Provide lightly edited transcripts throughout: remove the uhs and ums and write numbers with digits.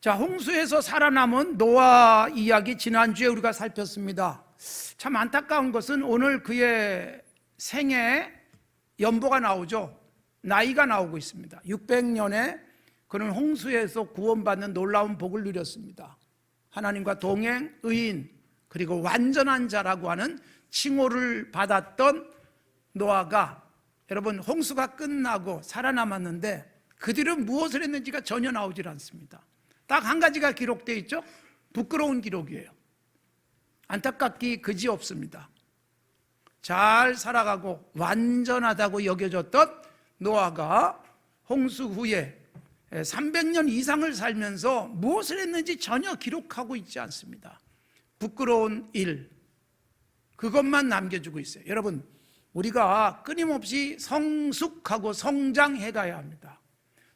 자, 홍수에서 살아남은 노아 이야기 지난주에 우리가 살폈습니다. 참 안타까운 것은 오늘 그의 생애 연보가 나오죠. 나이가 나오고 있습니다. 600년에 그는 홍수에서 구원받는 놀라운 복을 누렸습니다. 하나님과 동행, 의인, 그리고 완전한 자라고 하는 칭호를 받았던 노아가, 여러분, 홍수가 끝나고 살아남았는데 그 뒤로 무엇을 했는지가 전혀 나오질 않습니다. 딱 한 가지가 기록되어 있죠. 부끄러운 기록이에요. 안타깝기 그지없습니다. 잘 살아가고 완전하다고 여겨졌던 노아가 홍수 후에 300년 이상을 살면서 무엇을 했는지 전혀 기록하고 있지 않습니다. 부끄러운 일, 그것만 남겨주고 있어요. 여러분, 우리가 끊임없이 성숙하고 성장해 가야 합니다.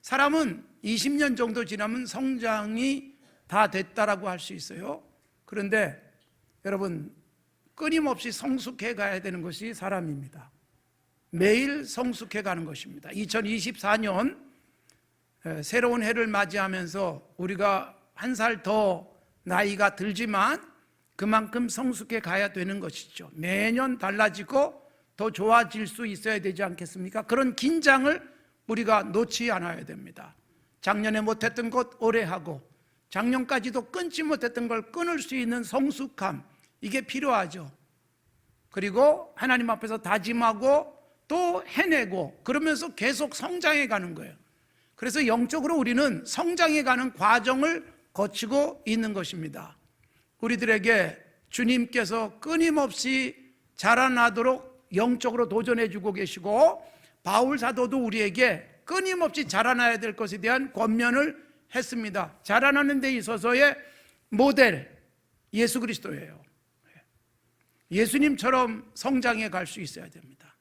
사람은 20년 정도 지나면 성장이 다 됐다라고 할 수 있어요. 그런데 여러분, 끊임없이 성숙해 가야 되는 것이 사람입니다. 매일 성숙해 가는 것입니다. 2024년 새로운 해를 맞이하면서 우리가 한 살 더 나이가 들지만 그만큼 성숙해 가야 되는 것이죠. 매년 달라지고 더 좋아질 수 있어야 되지 않겠습니까? 그런 긴장을 우리가 놓지 않아야 됩니다. 작년에 못했던 것 올해 하고, 작년까지도 끊지 못했던 걸 끊을 수 있는 성숙함, 이게 필요하죠. 그리고 하나님 앞에서 다짐하고 또 해내고, 그러면서 계속 성장해 가는 거예요. 그래서 영적으로 우리는 성장해 가는 과정을 거치고 있는 것입니다. 우리들에게 주님께서 끊임없이 자라나도록 영적으로 도전해 주고 계시고, 바울 사도도 우리에게 끊임없이 자라나야 될 것에 대한 권면을 했습니다. 자라나는 데 있어서의 모델, 예수 그리스도예요. 예수님처럼 성장해 갈 수 있어야 됩니다.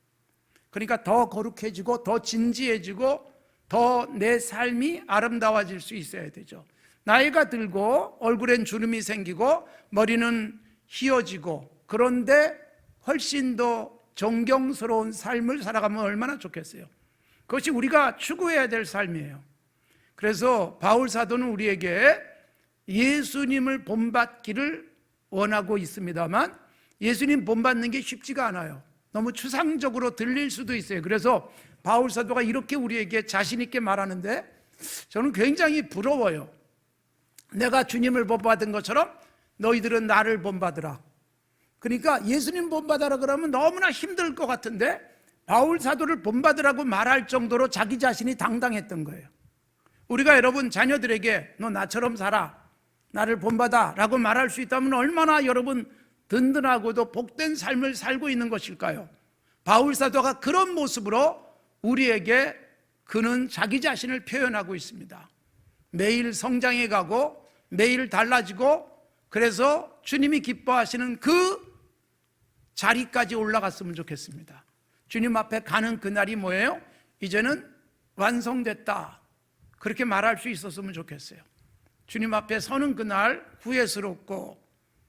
그러니까 더 거룩해지고 더 진지해지고 더 내 삶이 아름다워질 수 있어야 되죠. 나이가 들고 얼굴엔 주름이 생기고 머리는 휘어지고, 그런데 훨씬 더 존경스러운 삶을 살아가면 얼마나 좋겠어요. 그것이 우리가 추구해야 될 삶이에요. 그래서 바울 사도는 우리에게 예수님을 본받기를 원하고 있습니다만, 예수님 본받는 게 쉽지가 않아요. 너무 추상적으로 들릴 수도 있어요. 그래서 바울 사도가 이렇게 우리에게 자신 있게 말하는데 저는 굉장히 부러워요. 내가 주님을 본받은 것처럼 너희들은 나를 본받으라. 그러니까 예수님 본받으라 그러면 너무나 힘들 것 같은데 바울 사도를 본받으라고 말할 정도로 자기 자신이 당당했던 거예요. 우리가 여러분 자녀들에게 너 나처럼 살아, 나를 본받아 라고 말할 수 있다면 얼마나 여러분 든든하고도 복된 삶을 살고 있는 것일까요? 바울 사도가 그런 모습으로 우리에게 그는 자기 자신을 표현하고 있습니다. 매일 성장해 가고 매일 달라지고, 그래서 주님이 기뻐하시는 그 자리까지 올라갔으면 좋겠습니다. 주님 앞에 가는 그날이 뭐예요? 이제는 완성됐다, 그렇게 말할 수 있었으면 좋겠어요. 주님 앞에 서는 그날 후회스럽고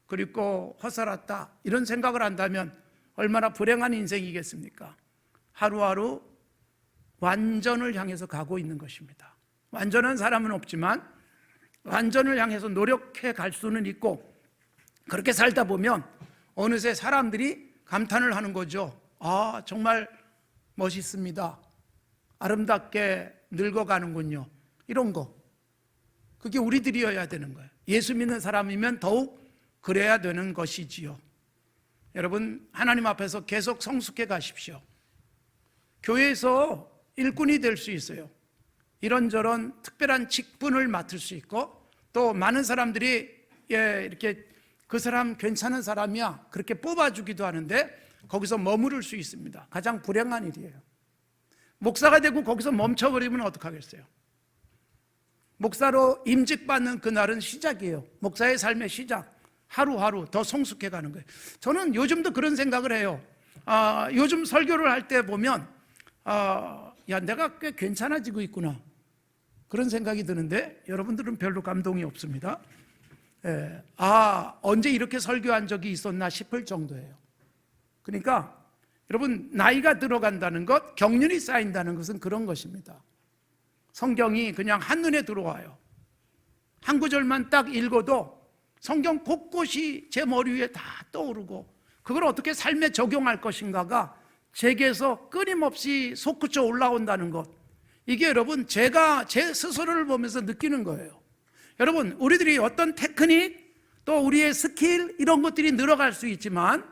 그리고 허설했다, 이런 생각을 한다면 얼마나 불행한 인생이겠습니까? 하루하루 완전을 향해서 가고 있는 것입니다. 완전한 사람은 없지만 완전을 향해서 노력해 갈 수는 있고, 그렇게 살다 보면 어느새 사람들이 감탄을 하는 거죠. 아, 정말 멋있습니다. 아름답게 늙어가는군요. 이런 거, 그게 우리들이어야 되는 거예요. 예수 믿는 사람이면 더욱 그래야 되는 것이지요. 여러분, 하나님 앞에서 계속 성숙해 가십시오. 교회에서 일꾼이 될 수 있어요. 이런저런 특별한 직분을 맡을 수 있고, 또 많은 사람들이 이렇게 그 사람 괜찮은 사람이야 그렇게 뽑아주기도 하는데 거기서 머무를 수 있습니다. 가장 불행한 일이에요. 목사가 되고 거기서 멈춰버리면 어떡하겠어요? 목사로 임직받는 그날은 시작이에요. 목사의 삶의 시작, 하루하루 더 성숙해가는 거예요. 저는 요즘도 그런 생각을 해요. 요즘 설교를 할 때 보면 야, 내가 꽤 괜찮아지고 있구나, 그런 생각이 드는데 여러분들은 별로 감동이 없습니다. 언제 이렇게 설교한 적이 있었나 싶을 정도예요. 그러니까 여러분, 나이가 들어간다는 것, 경륜이 쌓인다는 것은 그런 것입니다. 성경이 그냥 한눈에 들어와요. 한 구절만 딱 읽어도 성경 곳곳이 제 머리 위에 다 떠오르고 그걸 어떻게 삶에 적용할 것인가가 제게서 끊임없이 솟구쳐 올라온다는 것, 이게 여러분 제가 제 스스로를 보면서 느끼는 거예요. 여러분, 우리들이 어떤 테크닉 또 우리의 스킬 이런 것들이 늘어갈 수 있지만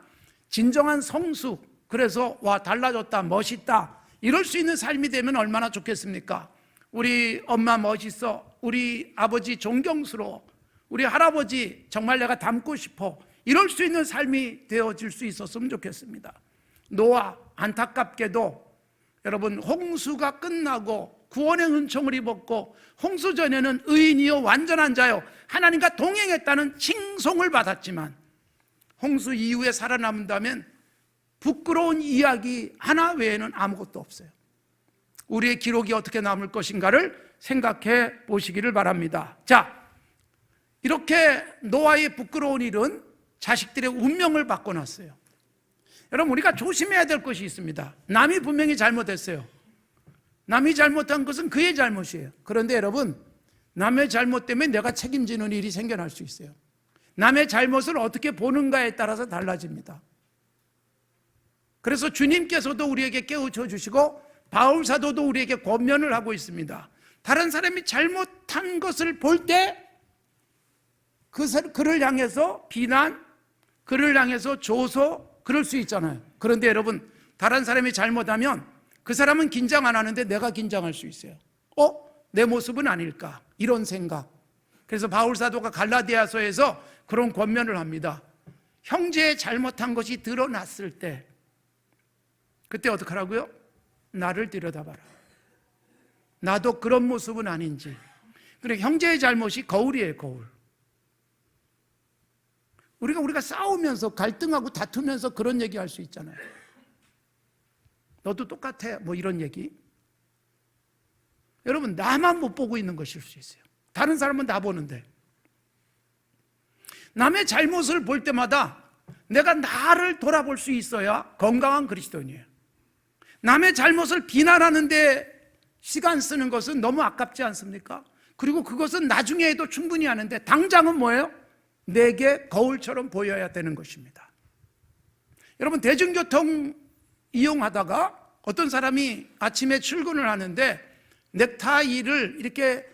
진정한 성숙, 그래서 와 달라졌다, 멋있다 이럴 수 있는 삶이 되면 얼마나 좋겠습니까? 우리 엄마 멋있어, 우리 아버지 존경스러워, 우리 할아버지 정말 내가 닮고 싶어, 이럴 수 있는 삶이 되어질 수 있었으면 좋겠습니다. 노아, 안타깝게도 여러분 홍수가 끝나고 구원의 은총을 입었고 홍수 전에는 의인이요 완전한 자요 하나님과 동행했다는 칭송을 받았지만 홍수 이후에 살아남는다면 부끄러운 이야기 하나 외에는 아무것도 없어요. 우리의 기록이 어떻게 남을 것인가를 생각해 보시기를 바랍니다. 자, 이렇게 노아의 부끄러운 일은 자식들의 운명을 바꿔놨어요. 여러분, 우리가 조심해야 될 것이 있습니다. 남이 분명히 잘못했어요. 남이 잘못한 것은 그의 잘못이에요. 그런데 여러분, 남의 잘못 때문에 내가 책임지는 일이 생겨날 수 있어요. 남의 잘못을 어떻게 보는가에 따라서 달라집니다. 그래서 주님께서도 우리에게 깨우쳐 주시고 바울 사도도 우리에게 권면을 하고 있습니다. 다른 사람이 잘못한 것을 볼 때 그를 향해서 비난, 그를 향해서 조소, 그럴 수 있잖아요. 그런데 여러분, 다른 사람이 잘못하면 그 사람은 긴장 안 하는데 내가 긴장할 수 있어요. 내 모습은 아닐까, 이런 생각. 그래서 바울 사도가 갈라디아서에서 그런 권면을 합니다. 형제의 잘못한 것이 드러났을 때 그때 어떻게 하라고요? 나를 들여다봐라. 나도 그런 모습은 아닌지. 그래, 형제의 잘못이 거울이에요, 거울. 우리가 싸우면서 갈등하고 다투면서 그런 얘기 할 수 있잖아요. 너도 똑같아, 뭐 이런 얘기. 여러분, 나만 못 보고 있는 것일 수 있어요. 다른 사람은 다 보는데. 남의 잘못을 볼 때마다 내가 나를 돌아볼 수 있어야 건강한 그리스도인이에요. 남의 잘못을 비난하는데 시간 쓰는 것은 너무 아깝지 않습니까? 그리고 그것은 나중에 해도 충분히 하는데 당장은 뭐예요? 내게 거울처럼 보여야 되는 것입니다. 여러분, 대중교통 이용하다가 어떤 사람이 아침에 출근을 하는데 넥타이를 이렇게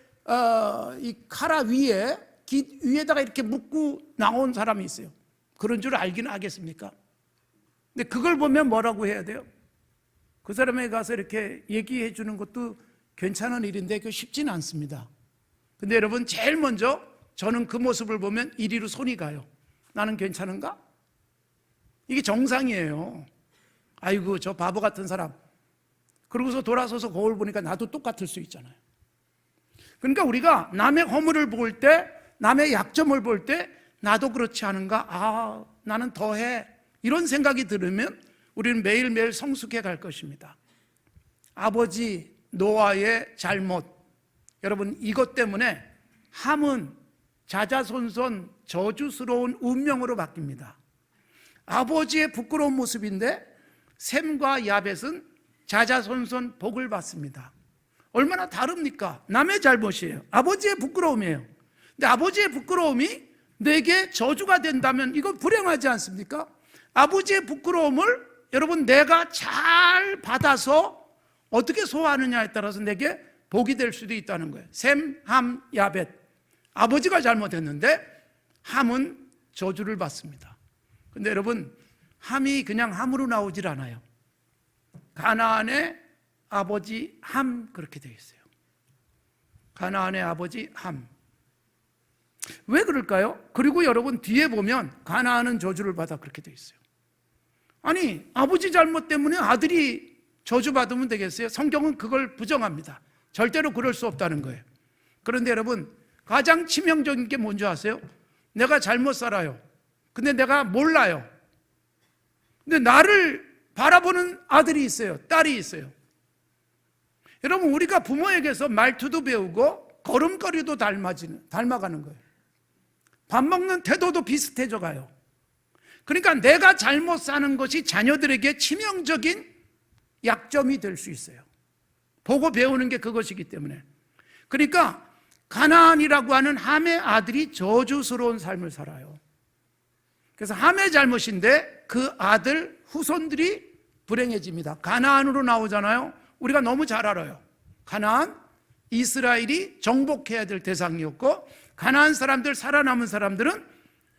이 카라 위에다가 이렇게 묶고 나온 사람이 있어요. 그런 줄 알기는 하겠습니까? 근데 그걸 보면 뭐라고 해야 돼요? 그 사람에게 가서 이렇게 얘기해 주는 것도 괜찮은 일인데 그거 쉽지는 않습니다. 근데 여러분, 제일 먼저 저는 그 모습을 보면 이리로 손이 가요. 나는 괜찮은가? 이게 정상이에요. 아이고, 저 바보 같은 사람. 그러고서 돌아서서 거울 보니까 나도 똑같을 수 있잖아요. 그러니까 우리가 남의 허물을 볼 때, 남의 약점을 볼 때 나도 그렇지 않은가? 나는 더해. 이런 생각이 들으면 우리는 매일매일 성숙해 갈 것입니다. 아버지 노아의 잘못, 여러분, 이것 때문에 함은 자자손손 저주스러운 운명으로 바뀝니다. 아버지의 부끄러운 모습인데 셈과 야벳은 자자손손 복을 받습니다. 얼마나 다릅니까? 남의 잘못이에요. 아버지의 부끄러움이에요. 근데 아버지의 부끄러움이 내게 저주가 된다면 이건 불행하지 않습니까? 아버지의 부끄러움을 여러분 내가 잘 받아서 어떻게 소화하느냐에 따라서 내게 복이 될 수도 있다는 거예요. 셈, 함, 야벳. 아버지가 잘못했는데 함은 저주를 받습니다. 근데 여러분, 함이 그냥 함으로 나오질 않아요. 가나안의 아버지 함, 그렇게 되어 있어요. 가나안의 아버지 함. 왜 그럴까요? 그리고 여러분 뒤에 보면 가나안은 저주를 받아, 그렇게 되어 있어요. 아니, 아버지 잘못 때문에 아들이 저주받으면 되겠어요? 성경은 그걸 부정합니다. 절대로 그럴 수 없다는 거예요. 그런데 여러분, 가장 치명적인 게 뭔지 아세요? 내가 잘못 살아요. 근데 내가 몰라요. 근데 나를 바라보는 아들이 있어요. 딸이 있어요. 여러분, 우리가 부모에게서 말투도 배우고 걸음걸이도 닮아가는 거예요. 밥 먹는 태도도 비슷해져 가요. 그러니까 내가 잘못 사는 것이 자녀들에게 치명적인 약점이 될 수 있어요. 보고 배우는 게 그것이기 때문에. 그러니까 가나안이라고 하는 함의 아들이 저주스러운 삶을 살아요. 그래서 함의 잘못인데 그 아들 후손들이 불행해집니다. 가나안으로 나오잖아요. 우리가 너무 잘 알아요. 가나안, 이스라엘이 정복해야 될 대상이었고, 가나안 사람들, 살아남은 사람들은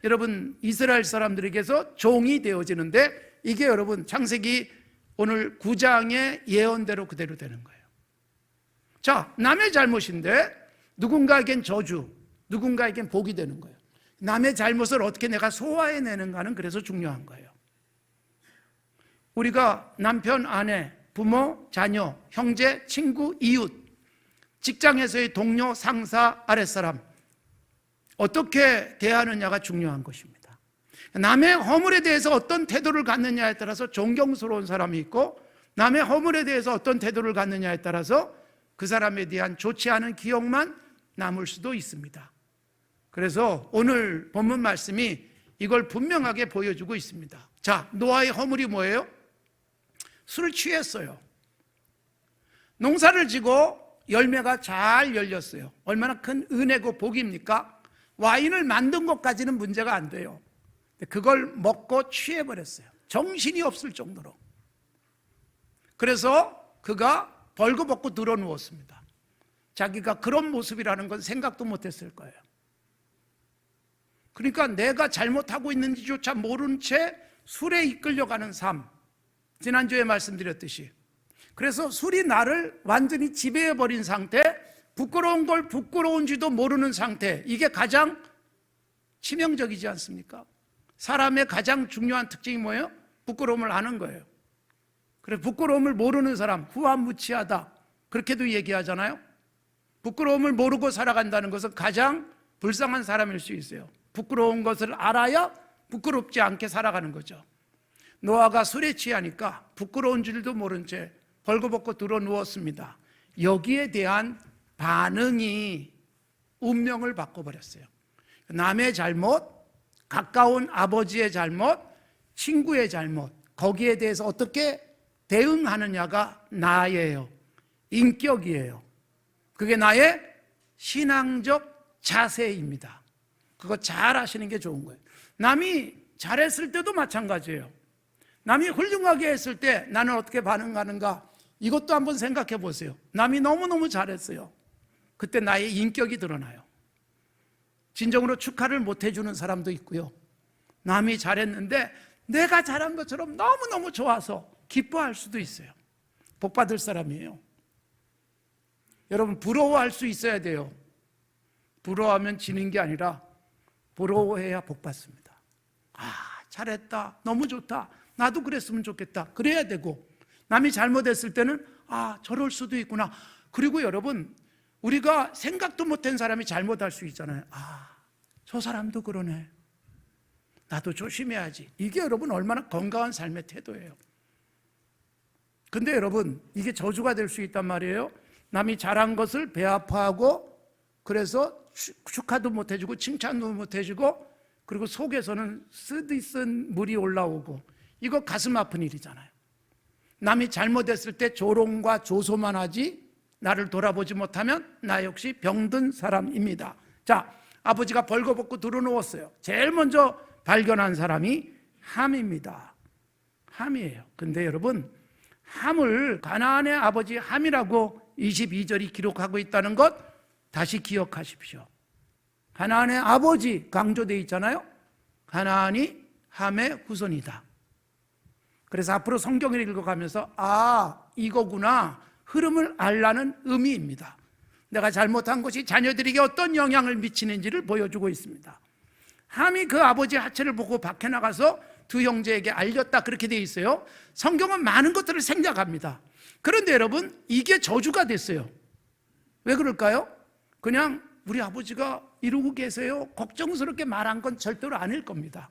여러분 이스라엘 사람들에게서 종이 되어지는데, 이게 여러분 창세기 오늘 9장의 예언대로 그대로 되는 거예요. 자, 남의 잘못인데 누군가에겐 저주, 누군가에겐 복이 되는 거예요. 남의 잘못을 어떻게 내가 소화해내는가는 그래서 중요한 거예요. 우리가 남편, 아내, 부모, 자녀, 형제, 친구, 이웃, 직장에서의 동료, 상사, 아랫사람 어떻게 대하느냐가 중요한 것입니다. 남의 허물에 대해서 어떤 태도를 갖느냐에 따라서 존경스러운 사람이 있고, 남의 허물에 대해서 어떤 태도를 갖느냐에 따라서 그 사람에 대한 좋지 않은 기억만 남을 수도 있습니다. 그래서 오늘 본문 말씀이 이걸 분명하게 보여주고 있습니다. 자, 노아의 허물이 뭐예요? 술을 취했어요. 농사를 지고 열매가 잘 열렸어요. 얼마나 큰 은혜고 복입니까? 와인을 만든 것까지는 문제가 안 돼요. 그걸 먹고 취해버렸어요. 정신이 없을 정도로. 그래서 그가 벌거벗고 들어 누웠습니다. 자기가 그런 모습이라는 건 생각도 못했을 거예요. 그러니까 내가 잘못하고 있는지조차 모른 채 술에 이끌려가는 삶, 지난주에 말씀드렸듯이. 그래서 술이 나를 완전히 지배해버린 상태, 부끄러운 걸 부끄러운지도 모르는 상태, 이게 가장 치명적이지 않습니까? 사람의 가장 중요한 특징이 뭐예요? 부끄러움을 아는 거예요. 그래서 부끄러움을 모르는 사람, 후한무치하다, 그렇게도 얘기하잖아요. 부끄러움을 모르고 살아간다는 것은 가장 불쌍한 사람일 수 있어요. 부끄러운 것을 알아야 부끄럽지 않게 살아가는 거죠. 노아가 술에 취하니까 부끄러운 줄도 모른 채 벌거벗고 들어 누웠습니다. 여기에 대한 반응이 운명을 바꿔버렸어요. 남의 잘못, 가까운 아버지의 잘못, 친구의 잘못, 거기에 대해서 어떻게 대응하느냐가 나예요. 인격이에요. 그게 나의 신앙적 자세입니다. 그거 잘 하시는 게 좋은 거예요. 남이 잘했을 때도 마찬가지예요. 남이 훌륭하게 했을 때 나는 어떻게 반응하는가, 이것도 한번 생각해 보세요. 남이 너무너무 잘했어요. 그때 나의 인격이 드러나요. 진정으로 축하를 못 해주는 사람도 있고요. 남이 잘했는데 내가 잘한 것처럼 너무너무 좋아서 기뻐할 수도 있어요. 복 받을 사람이에요. 여러분, 부러워할 수 있어야 돼요. 부러워하면 지는 게 아니라 부러워해야 복 받습니다. 아, 잘했다, 너무 좋다, 나도 그랬으면 좋겠다, 그래야 되고, 남이 잘못했을 때는 아, 저럴 수도 있구나. 그리고 여러분, 우리가 생각도 못한 사람이 잘못할 수 있잖아요. 아, 저 사람도 그러네, 나도 조심해야지. 이게 여러분 얼마나 건강한 삶의 태도예요. 근데 여러분, 이게 저주가 될 수 있단 말이에요. 남이 잘한 것을 배아파하고, 그래서 축하도 못 해주고 칭찬도 못 해주고, 그리고 속에서는 쓰디쓴 물이 올라오고, 이거 가슴 아픈 일이잖아요. 남이 잘못했을 때 조롱과 조소만 하지 나를 돌아보지 못하면 나 역시 병든 사람입니다. 자, 아버지가 벌거벗고 들어누웠어요. 제일 먼저 발견한 사람이 함입니다. 함이에요. 근데 여러분, 함을 가나안의 아버지 함이라고 22절이 기록하고 있다는 것 다시 기억하십시오. 가나안의 아버지 강조되어 있잖아요. 가나안이 함의 후손이다. 그래서 앞으로 성경을 읽어가면서 아, 이거구나, 흐름을 알라는 의미입니다. 내가 잘못한 것이 자녀들에게 어떤 영향을 미치는지를 보여주고 있습니다. 함이 그 아버지의 하체를 보고 밖에 나가서 두 형제에게 알렸다, 그렇게 되어 있어요. 성경은 많은 것들을 생략합니다. 그런데 여러분, 이게 저주가 됐어요. 왜 그럴까요? 그냥 우리 아버지가 이러고 계세요, 걱정스럽게 말한 건 절대로 아닐 겁니다.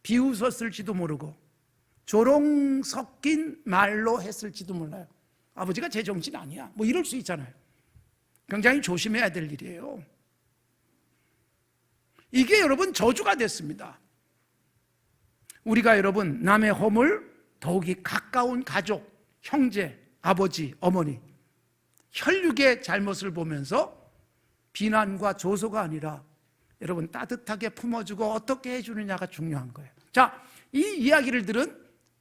비웃었을지도 모르고 조롱 섞인 말로 했을지도 몰라요. 아버지가 제 정신 아니야, 뭐 이럴 수 있잖아요. 굉장히 조심해야 될 일이에요. 이게 여러분 저주가 됐습니다. 우리가 여러분 남의 허물, 더욱이 가까운 가족, 형제, 아버지, 어머니, 혈육의 잘못을 보면서 비난과 조소가 아니라 여러분 따뜻하게 품어주고 어떻게 해주느냐가 중요한 거예요. 자, 이 이야기를 들은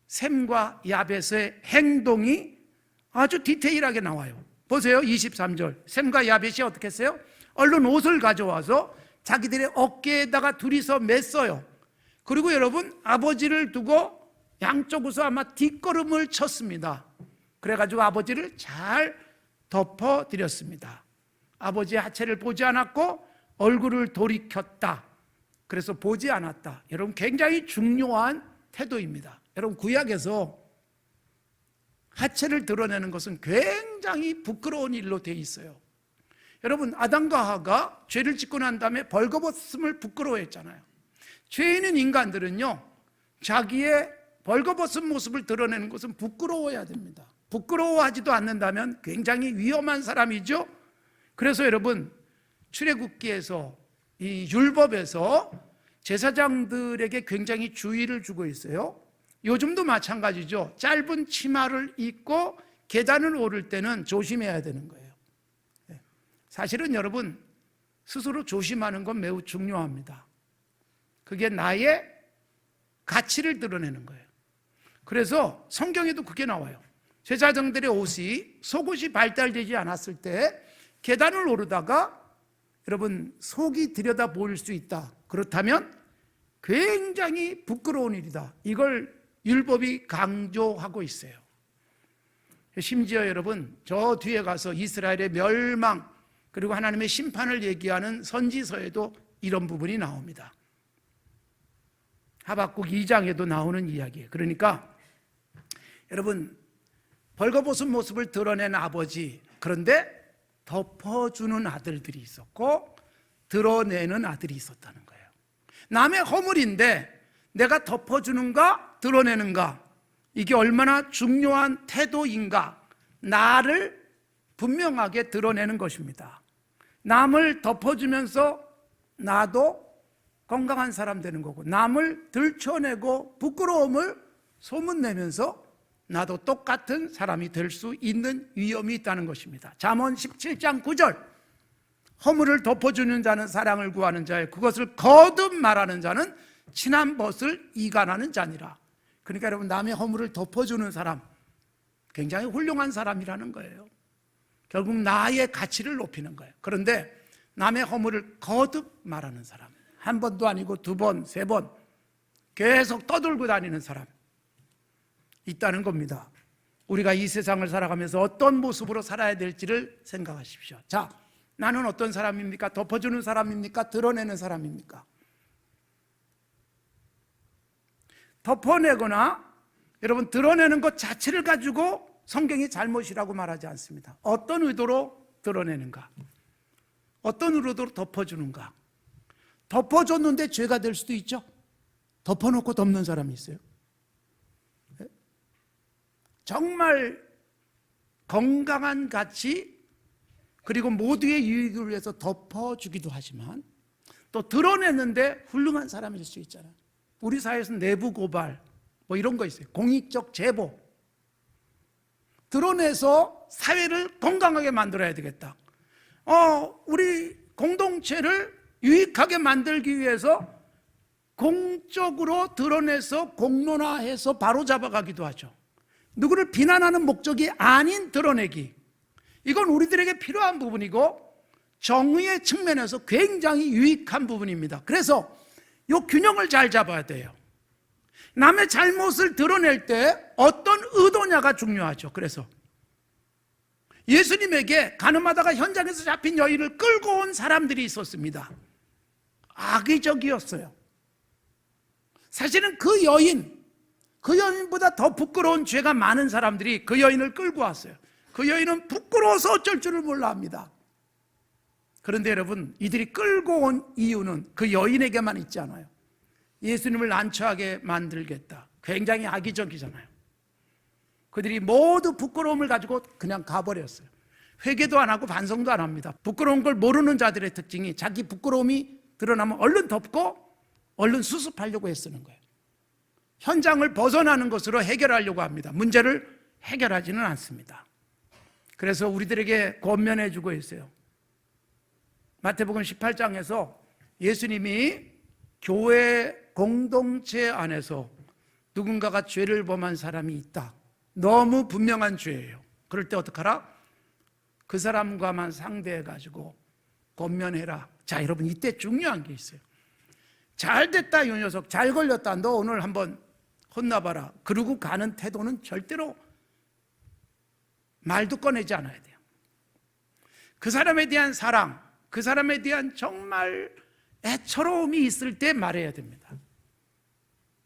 셈과 야벳의 행동이 아주 디테일하게 나와요. 보세요. 23절. 셈과 야벳이 어떻게 했어요? 얼른 옷을 가져와서 자기들의 어깨에다가 둘이서 맸어요. 그리고 여러분 아버지를 두고 양쪽에서 아마 뒷걸음을 쳤습니다. 그래가지고 아버지를 잘 덮어드렸습니다. 아버지의 하체를 보지 않았고 얼굴을 돌이켰다. 그래서 보지 않았다. 여러분 굉장히 중요한 태도입니다. 여러분 구약에서 하체를 드러내는 것은 굉장히 부끄러운 일로 되어 있어요. 여러분 아담과 하와가 죄를 짓고 난 다음에 벌거벗음을 부끄러워했잖아요. 죄 있는 인간들은요 자기의 벌거벗은 모습을 드러내는 것은 부끄러워해야 됩니다. 부끄러워하지도 않는다면 굉장히 위험한 사람이죠. 그래서 여러분 출애굽기에서 이 율법에서 제사장들에게 굉장히 주의를 주고 있어요. 요즘도 마찬가지죠. 짧은 치마를 입고 계단을 오를 때는 조심해야 되는 거예요. 사실은 여러분 스스로 조심하는 건 매우 중요합니다. 그게 나의 가치를 드러내는 거예요. 그래서 성경에도 그게 나와요. 제사장들의 옷이 속옷이 발달되지 않았을 때 계단을 오르다가 여러분 속이 들여다 보일 수 있다. 그렇다면 굉장히 부끄러운 일이다. 이걸 율법이 강조하고 있어요. 심지어 여러분 저 뒤에 가서 이스라엘의 멸망 그리고 하나님의 심판을 얘기하는 선지서에도 이런 부분이 나옵니다. 하박국 2장에도 나오는 이야기예요. 그러니까 여러분 벌거벗은 모습을 드러낸 아버지, 그런데 덮어주는 아들들이 있었고 드러내는 아들이 있었다는 거예요. 남의 허물인데 내가 덮어주는가 드러내는가, 이게 얼마나 중요한 태도인가, 나를 분명하게 드러내는 것입니다. 남을 덮어주면서 나도 건강한 사람 되는 거고, 남을 들춰내고 부끄러움을 소문내면서 나도 똑같은 사람이 될 수 있는 위험이 있다는 것입니다. 잠언 17장 9절, 허물을 덮어주는 자는 사랑을 구하는 자요 그것을 거듭 말하는 자는 친한 벗을 이간하는 자니라. 그러니까 여러분 남의 허물을 덮어주는 사람 굉장히 훌륭한 사람이라는 거예요. 결국 나의 가치를 높이는 거예요. 그런데 남의 허물을 거듭 말하는 사람, 한 번도 아니고 두 번, 세 번 계속 떠들고 다니는 사람 있다는 겁니다. 우리가 이 세상을 살아가면서 어떤 모습으로 살아야 될지를 생각하십시오. 자, 나는 어떤 사람입니까? 덮어주는 사람입니까? 드러내는 사람입니까? 덮어내거나 여러분 드러내는 것 자체를 가지고 성경이 잘못이라고 말하지 않습니다. 어떤 의도로 드러내는가, 어떤 의도로 덮어주는가. 덮어줬는데 죄가 될 수도 있죠. 덮어놓고 덮는 사람이 있어요. 정말 건강한 가치 그리고 모두의 유익을 위해서 덮어주기도 하지만 또 드러냈는데 훌륭한 사람일 수 있잖아요. 우리 사회에서는 내부 고발 뭐 이런 거 있어요. 공익적 제보, 드러내서 사회를 건강하게 만들어야 되겠다. 우리 공동체를 유익하게 만들기 위해서 공적으로 드러내서 공론화해서 바로잡아가기도 하죠. 누구를 비난하는 목적이 아닌 드러내기, 이건 우리들에게 필요한 부분이고 정의의 측면에서 굉장히 유익한 부분입니다. 그래서 이 균형을 잘 잡아야 돼요. 남의 잘못을 드러낼 때 어떤 의도냐가 중요하죠. 그래서 예수님에게 가늠하다가 현장에서 잡힌 여인을 끌고 온 사람들이 있었습니다. 악의적이었어요. 사실은 그 여인보다 더 부끄러운 죄가 많은 사람들이 그 여인을 끌고 왔어요. 그 여인은 부끄러워서 어쩔 줄을 몰라 합니다. 그런데 여러분, 이들이 끌고 온 이유는 그 여인에게만 있지 않아요. 예수님을 난처하게 만들겠다. 굉장히 악의적이잖아요. 그들이 모두 부끄러움을 가지고 그냥 가버렸어요. 회개도 안 하고 반성도 안 합니다. 부끄러운 걸 모르는 자들의 특징이 자기 부끄러움이 드러나면 얼른 덮고 얼른 수습하려고 애쓰는 거예요. 현장을 벗어나는 것으로 해결하려고 합니다. 문제를 해결하지는 않습니다. 그래서 우리들에게 권면해 주고 있어요. 마태복음 18장에서 예수님이 교회 공동체 안에서 누군가가 죄를 범한 사람이 있다, 너무 분명한 죄예요. 그럴 때 어떡하라? 그 사람과만 상대해가지고 권면해라. 자, 여러분, 이때 중요한 게 있어요. 잘 됐다, 이 녀석. 잘 걸렸다. 너 오늘 한번 혼나봐라. 그러고 가는 태도는 절대로 말도 꺼내지 않아야 돼요. 그 사람에 대한 사랑, 그 사람에 대한 정말 애처로움이 있을 때 말해야 됩니다.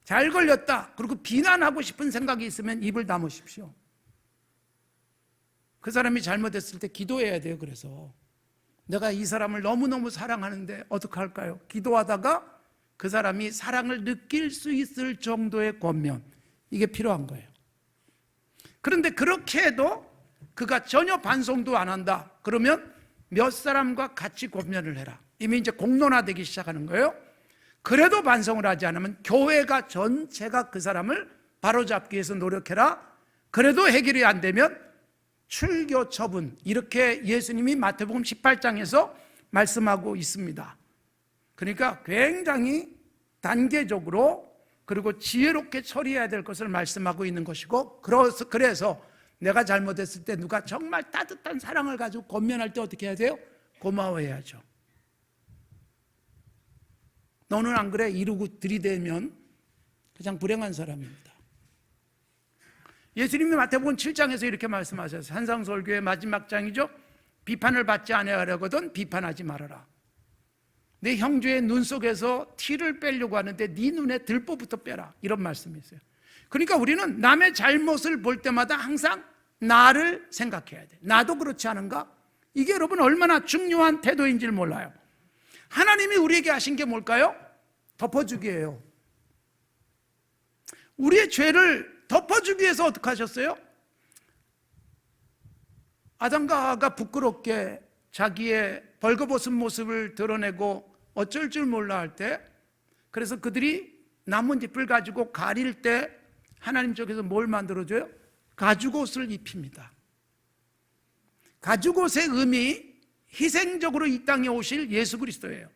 잘 걸렸다. 그리고 비난하고 싶은 생각이 있으면 입을 다무십시오. 그 사람이 잘못했을 때 기도해야 돼요. 그래서 내가 이 사람을 너무너무 사랑하는데 어떡할까요? 기도하다가 그 사람이 사랑을 느낄 수 있을 정도의 권면, 이게 필요한 거예요. 그런데 그렇게 해도 그가 전혀 반성도 안 한다. 그러면 몇 사람과 같이 권면을 해라. 이미 이제 공론화되기 시작하는 거예요. 그래도 반성을 하지 않으면 교회가 전체가 그 사람을 바로잡기 위해서 노력해라. 그래도 해결이 안 되면 출교 처분, 이렇게 예수님이 마태복음 18장에서 말씀하고 있습니다. 그러니까 굉장히 단계적으로 그리고 지혜롭게 처리해야 될 것을 말씀하고 있는 것이고, 그래서 내가 잘못했을 때 누가 정말 따뜻한 사랑을 가지고 권면할 때 어떻게 해야 돼요? 고마워해야죠. 너는 안 그래? 이러고 들이대면 가장 불행한 사람입니다. 예수님이 마태복음 7장에서 이렇게 말씀하셨어요. 산상설교의 마지막 장이죠. 비판을 받지 아니하려거든 비판하지 말아라. 내 형제의 눈 속에서 티를 빼려고 하는데 네 눈에 들보부터 빼라, 이런 말씀이 있어요. 그러니까 우리는 남의 잘못을 볼 때마다 항상 나를 생각해야 돼. 나도 그렇지 않은가? 이게 여러분 얼마나 중요한 태도인지를 몰라요. 하나님이 우리에게 하신 게 뭘까요? 덮어주기예요. 우리의 죄를 덮어주기 위해서 어떻게 하셨어요? 아담과 하와가 부끄럽게 자기의 벌거벗은 모습을 드러내고 어쩔 줄 몰라 할 때, 그래서 그들이 나뭇잎을 가지고 가릴 때 하나님 쪽에서 뭘 만들어줘요? 가죽옷을 입힙니다. 가죽옷의 의미, 희생적으로 이 땅에 오실 예수 그리스도예요.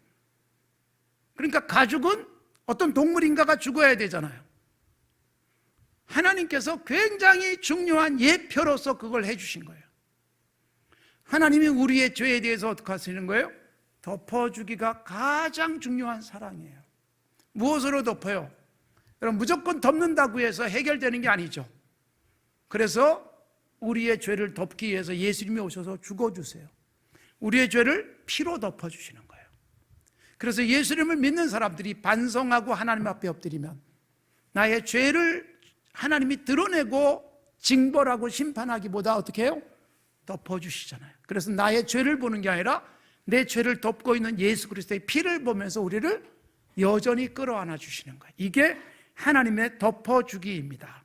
그러니까 가죽은 어떤 동물인가가 죽어야 되잖아요. 하나님께서 굉장히 중요한 예표로서 그걸 해주신 거예요. 하나님이 우리의 죄에 대해서 어떻게 하시는 거예요? 덮어주기가 가장 중요한 사랑이에요. 무엇으로 덮어요? 여러분, 무조건 덮는다고 해서 해결되는 게 아니죠. 그래서 우리의 죄를 덮기 위해서 예수님이 오셔서 죽어주세요. 우리의 죄를 피로 덮어주시는 거예요. 그래서 예수님을 믿는 사람들이 반성하고 하나님 앞에 엎드리면 나의 죄를 하나님이 드러내고 징벌하고 심판하기보다 어떻게 해요? 덮어주시잖아요. 그래서 나의 죄를 보는 게 아니라 내 죄를 덮고 있는 예수 그리스도의 피를 보면서 우리를 여전히 끌어안아 주시는 거예요. 이게 하나님의 덮어주기입니다.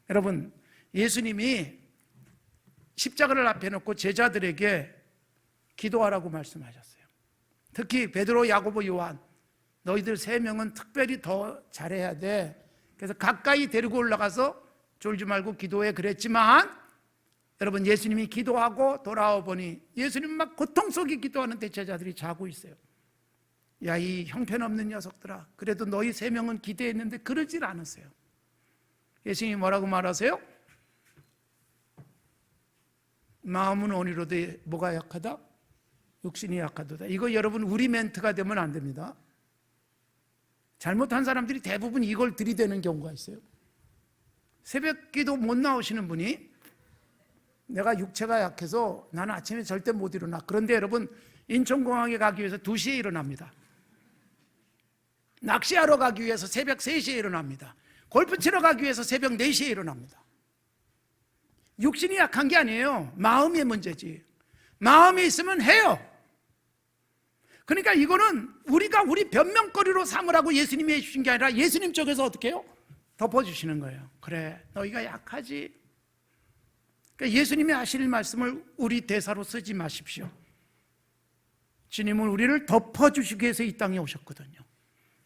여러분, 예수님이 십자가를 앞에 놓고 제자들에게 기도하라고 말씀하셨어요. 특히 베드로, 야고보, 요한, 너희들 세 명은 특별히 더 잘해야 돼. 그래서 가까이 데리고 올라가서 졸지 말고 기도해 그랬지만, 여러분, 예수님이 기도하고 돌아와 보니 예수님 막 고통 속에 기도하는데 제자들이 자고 있어요. 야, 이 형편없는 녀석들아, 그래도 너희 세 명은 기대했는데 그러질 않으세요. 예수님이 뭐라고 말하세요? 마음은 온이로되 뭐가 약하다? 육신이 약하도다. 이거 여러분 우리 멘트가 되면 안 됩니다. 잘못한 사람들이 대부분 이걸 들이대는 경우가 있어요. 새벽기도 못 나오시는 분이 내가 육체가 약해서 나는 아침에 절대 못 일어나. 그런데 여러분, 인천공항에 가기 위해서 2시에 일어납니다. 낚시하러 가기 위해서 새벽 3시에 일어납니다. 골프 치러 가기 위해서 새벽 4시에 일어납니다. 육신이 약한 게 아니에요. 마음의 문제지. 마음이 있으면 해요. 그러니까 이거는 우리가 우리 변명거리로 삼으라고 예수님이 해주신 게 아니라 예수님 쪽에서 어떻게 해요? 덮어주시는 거예요. 그래, 너희가 약하지. 그러니까 예수님이 하실 말씀을 우리 대사로 쓰지 마십시오. 주님은 우리를 덮어주시기 위해서 이 땅에 오셨거든요.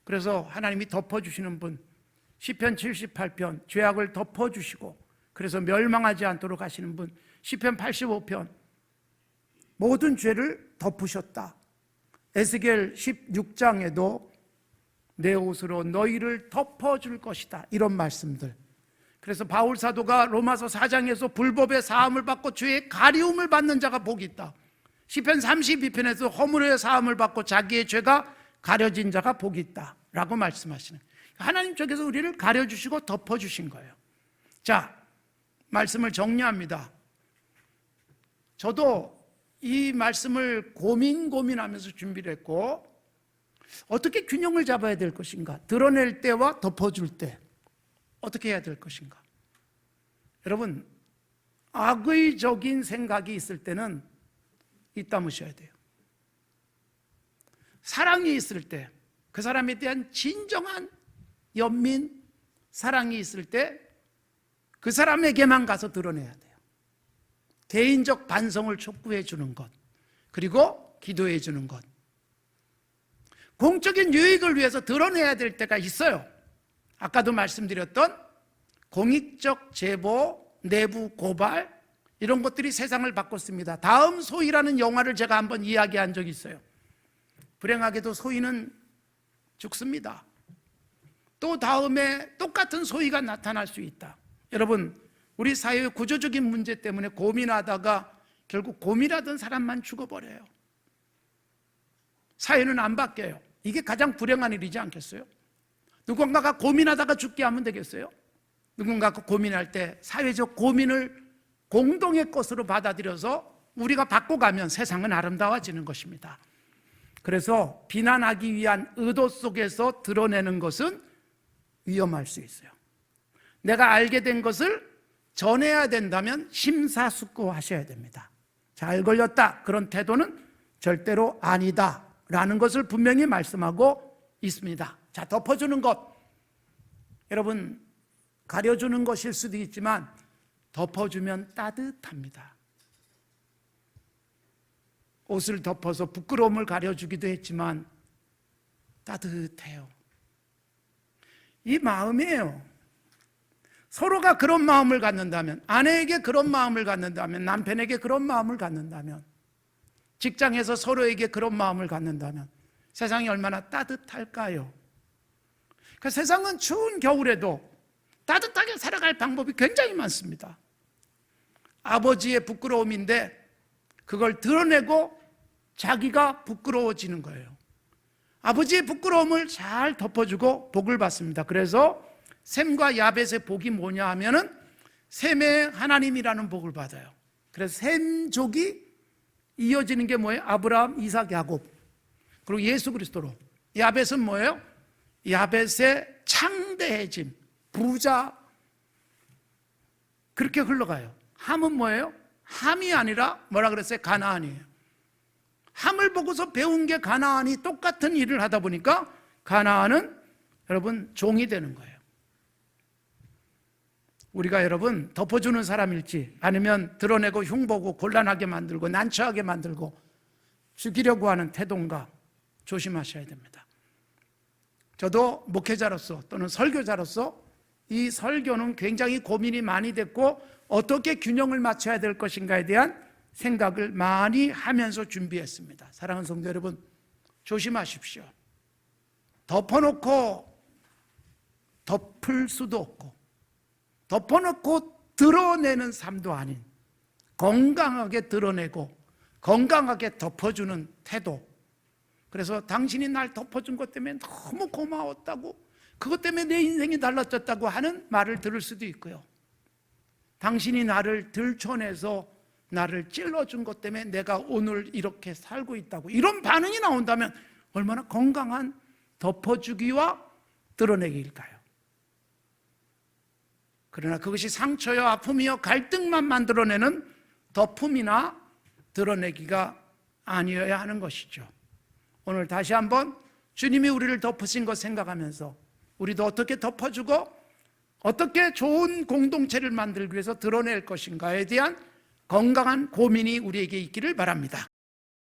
그래서 하나님이 덮어주시는 분, 시편 78편 죄악을 덮어주시고 그래서 멸망하지 않도록 하시는 분, 시편 85편 모든 죄를 덮으셨다. 에스겔 16장에도 내 옷으로 너희를 덮어줄 것이다, 이런 말씀들. 그래서 바울 사도가 로마서 4장에서 불법의 사함을 받고 죄의 가리움을 받는 자가 복이 있다. 시편 32편에서 허물의 사함을 받고 자기의 죄가 가려진 자가 복이 있다 라고 말씀하시는, 하나님 쪽에서 우리를 가려주시고 덮어주신 거예요. 자, 말씀을 정리합니다. 저도 이 말씀을 고민하면서 준비를 했고, 어떻게 균형을 잡아야 될 것인가, 드러낼 때와 덮어줄 때 어떻게 해야 될 것인가. 여러분, 악의적인 생각이 있을 때는 입 다무셔야 돼요. 사랑이 있을 때, 그 사람에 대한 진정한 연민, 사랑이 있을 때 그 사람에게만 가서 드러내야 돼요. 개인적 반성을 촉구해 주는 것, 그리고 기도해 주는 것. 공적인 유익을 위해서 드러내야 될 때가 있어요. 아까도 말씀드렸던 공익적 제보, 내부 고발, 이런 것들이 세상을 바꿨습니다. 다음 소위라는 영화를 제가 한번 이야기한 적이 있어요. 불행하게도 소위는 죽습니다. 또 다음에 똑같은 소위가 나타날 수 있다. 여러분, 우리 사회의 구조적인 문제 때문에 고민하다가 결국 고민하던 사람만 죽어버려요. 사회는 안 바뀌어요. 이게 가장 불행한 일이지 않겠어요? 누군가가 고민하다가 죽게 하면 되겠어요? 누군가가 고민할 때 사회적 고민을 공동의 것으로 받아들여서 우리가 바꿔가면 세상은 아름다워지는 것입니다. 그래서 비난하기 위한 의도 속에서 드러내는 것은 위험할 수 있어요. 내가 알게 된 것을 전해야 된다면 심사숙고하셔야 됩니다. 잘 걸렸다, 그런 태도는 절대로 아니다 라는 것을 분명히 말씀하고 있습니다. 자, 덮어주는 것, 여러분, 가려주는 것일 수도 있지만 덮어주면 따뜻합니다. 옷을 덮어서 부끄러움을 가려주기도 했지만 따뜻해요. 이 마음이에요. 서로가 그런 마음을 갖는다면, 아내에게 그런 마음을 갖는다면, 남편에게 그런 마음을 갖는다면, 직장에서 서로에게 그런 마음을 갖는다면 세상이 얼마나 따뜻할까요? 그 세상은 추운 겨울에도 따뜻하게 살아갈 방법이 굉장히 많습니다. 아버지의 부끄러움인데 그걸 드러내고 자기가 부끄러워지는 거예요. 아버지의 부끄러움을 잘 덮어주고 복을 받습니다. 그래서 셈과 야벳의 복이 뭐냐 하면은 셈의 하나님이라는 복을 받아요. 그래서 셈족이 이어지는 게 뭐예요? 아브라함, 이삭, 야곱, 그리고 예수 그리스도로. 야벳은 뭐예요? 야벳의 창대해짐, 부자, 그렇게 흘러가요. 함은 뭐예요? 함이 아니라 뭐라 그랬어요? 가나안이에요. 함을 보고서 배운 게 가나안이 똑같은 일을 하다 보니까 가나안은 여러분 종이 되는 거예요. 우리가 여러분 덮어주는 사람일지 아니면 드러내고 흉보고 곤란하게 만들고 난처하게 만들고 죽이려고 하는 태도인가 조심하셔야 됩니다. 저도 목회자로서 또는 설교자로서 이 설교는 굉장히 고민이 많이 됐고 어떻게 균형을 맞춰야 될 것인가에 대한 생각을 많이 하면서 준비했습니다. 사랑하는 성도 여러분, 조심하십시오. 덮어놓고 덮을 수도 없고 덮어놓고 드러내는 삶도 아닌 건강하게 드러내고 건강하게 덮어주는 태도. 그래서 당신이 날 덮어준 것 때문에 너무 고마웠다고, 그것 때문에 내 인생이 달라졌다고 하는 말을 들을 수도 있고요. 당신이 나를 들춰내서 나를 찔러준 것 때문에 내가 오늘 이렇게 살고 있다고, 이런 반응이 나온다면 얼마나 건강한 덮어주기와 드러내기일까요? 그러나 그것이 상처여 아픔이여 갈등만 만들어내는 덮음이나 드러내기가 아니어야 하는 것이죠. 오늘 다시 한번 주님이 우리를 덮으신 것 생각하면서 우리도 어떻게 덮어주고 어떻게 좋은 공동체를 만들기 위해서 드러낼 것인가에 대한 건강한 고민이 우리에게 있기를 바랍니다.